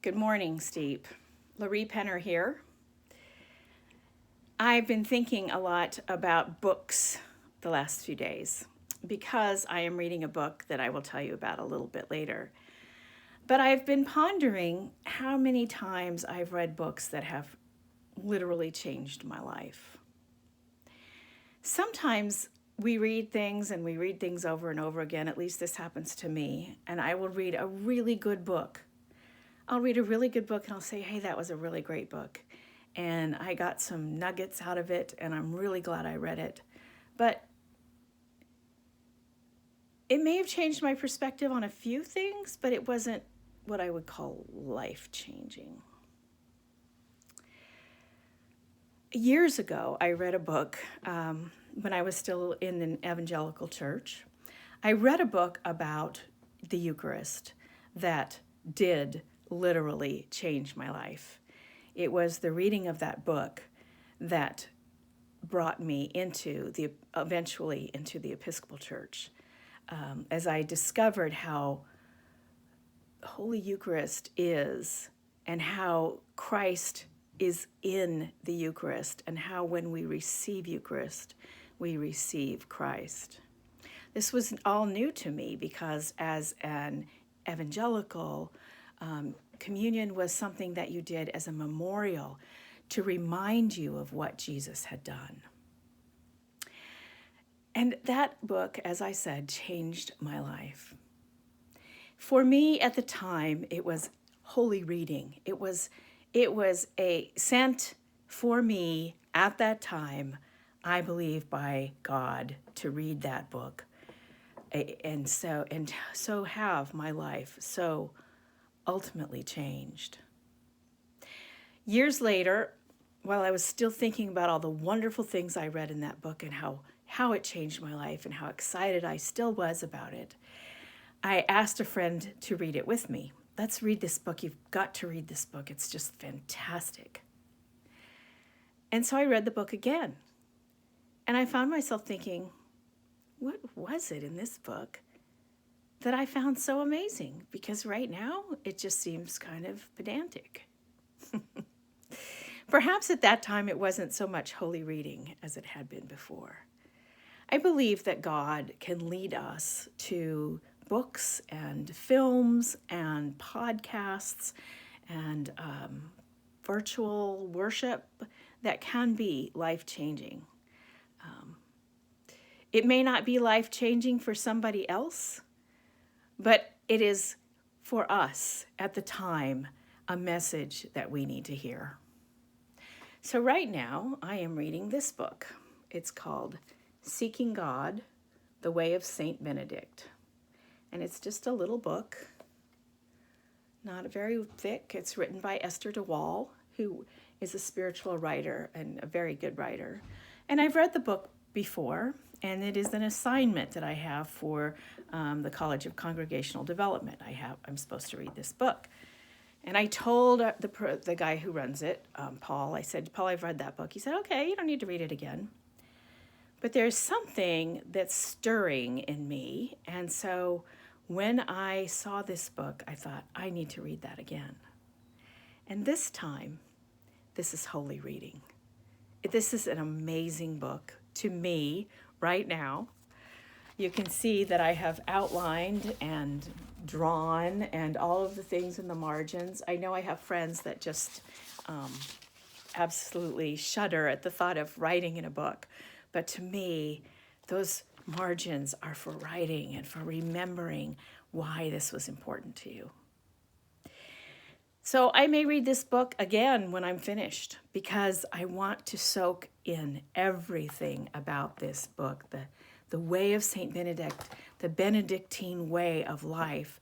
Good morning, Steep. Loree Penner here. I've been thinking a lot about books the last few days because I am reading a book that I will tell you about a little bit later. But I've been pondering how many times I've read books that have literally changed my life. Sometimes we read things and we read things over and over again. At least this happens to me. And I will read a really good book. I'll read a really good book and I'll say, hey, that was a really great book. And I got some nuggets out of it and I'm really glad I read it. But it may have changed my perspective on a few things, but it wasn't what I would call life-changing. Years ago, I read a book when I was still in an evangelical church. I read a book about the Eucharist that did literally change my life. It was the reading of that book that brought me eventually into the Episcopal Church. As I discovered how Holy Eucharist is and how Christ is in the Eucharist and how when we receive Eucharist, we receive Christ. This was all new to me because as an evangelical, communion was something that you did as a memorial to remind you of what Jesus had done. And that book, as I said, changed my life. For me at the time, it was holy reading. It was a sent for me at that time, I believe, by God to read that book. And so have my life so ultimately changed. Years later, while I was still thinking about all the wonderful things I read in that book and how it changed my life and how excited I still was about it, I asked a friend to read it with me. Let's read this book. You've got to read this book. It's just fantastic. And so I read the book again. And I found myself thinking, what was it in this book that I found so amazing? Because right now, it just seems kind of pedantic. Perhaps at that time, it wasn't so much holy reading as it had been before. I believe that God can lead us to books and films and podcasts and virtual worship that can be life-changing. It may not be life-changing for somebody else, but it is for us at the time a message that we need to hear. So right now I am reading this book. It's called Seeking God, The Way of Saint Benedict. And it's just a little book, not very thick. It's written by Esther DeWall, who is a spiritual writer and a very good writer. And I've read the book before, and it is an assignment that I have for the College of Congregational Development. I'm supposed to read this book. And I told the guy who runs it, Paul, I said, Paul, I've read that book. He said, okay, you don't need to read it again. But there's something that's stirring in me. And so when I saw this book, I thought, I need to read that again. And this time, this is holy reading. This is an amazing book to me right now. You can see that I have outlined and drawn and all of the things in the margins. I know I have friends that just absolutely shudder at the thought of writing in a book. But to me, those margins are for writing and for remembering why this was important to you. So I may read this book again when I'm finished because I want to soak in everything about this book, the way of Saint Benedict, the Benedictine way of life,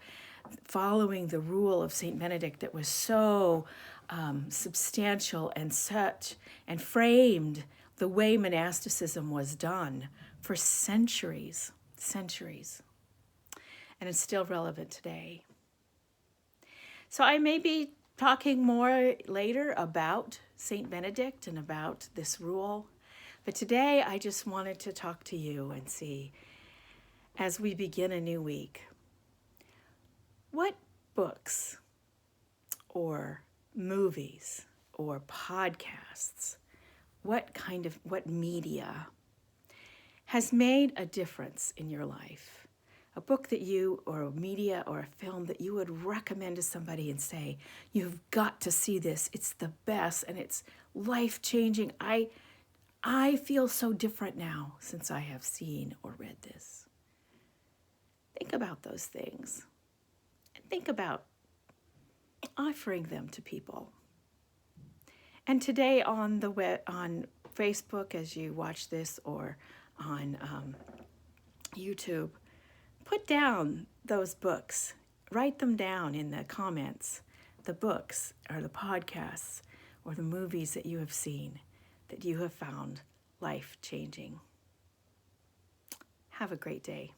following the rule of Saint Benedict that was so substantial and framed the way monasticism was done for centuries. And it's still relevant today. So I may be talking more later about Saint Benedict and about this rule. But today I just wanted to talk to you and see, as we begin a new week, what books or movies or podcasts, what media has made a difference in your life? A book that you, or a media or a film that you would recommend to somebody and say, you've got to see this. It's the best and it's life-changing. I feel so different now since I have seen or read this. Think about those things. And think about offering them to people. And today on the web, on Facebook, as you watch this, or on YouTube, put down those books. Write them down in the comments, the books or the podcasts or the movies that you have seen that you have found life-changing. Have a great day.